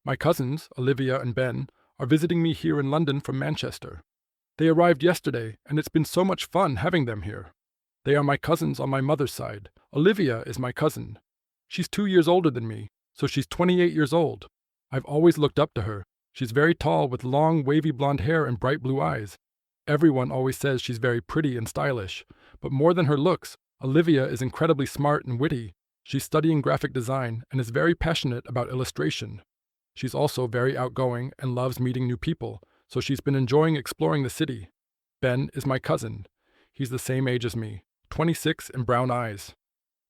My cousins, Olivia and Ben, are visiting me here in London from Manchester. They arrived yesterday, and it's been so much fun having them here. They are my cousins on my mother's side. Olivia is my cousin. She's 2 years older than me, so she's 28 years old. I've always looked up to her. She's very tall with long, wavy blonde hair and bright blue eyes. Everyone always says she's very pretty and stylish, but more than her looks, Olivia is incredibly smart and witty. She's studying graphic design and is very passionate about illustration. She's also very outgoing and loves meeting new people, so she's been enjoying exploring the city. Ben is my cousin. He's the same age as me, 26 and brown eyes.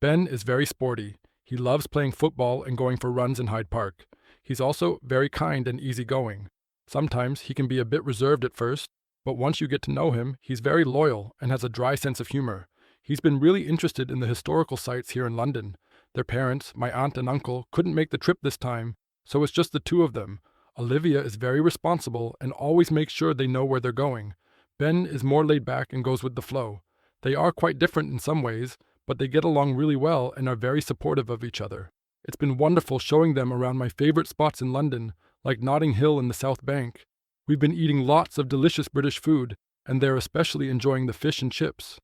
Ben is very sporty. He loves playing football and going for runs in Hyde Park. He's also very kind and easygoing. Sometimes he can be a bit reserved at first, but once you get to know him, he's very loyal and has a dry sense of humor. He's been really interested in the historical sites here in London. Their parents, my aunt and uncle, couldn't make the trip this time, so it's just the two of them. Olivia is very responsible and always makes sure they know where they're going. Ben is more laid back and goes with the flow. They are quite different in some ways, but they get along really well and are very supportive of each other. It's been wonderful showing them around my favorite spots in London, like Notting Hill and the South Bank. We've been eating lots of delicious British food, and they're especially enjoying the fish and chips.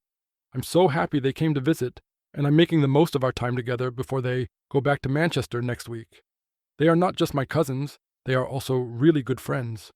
I'm so happy they came to visit, and I'm making the most of our time together before they go back to Manchester next week. They are not just my cousins, they are also really good friends.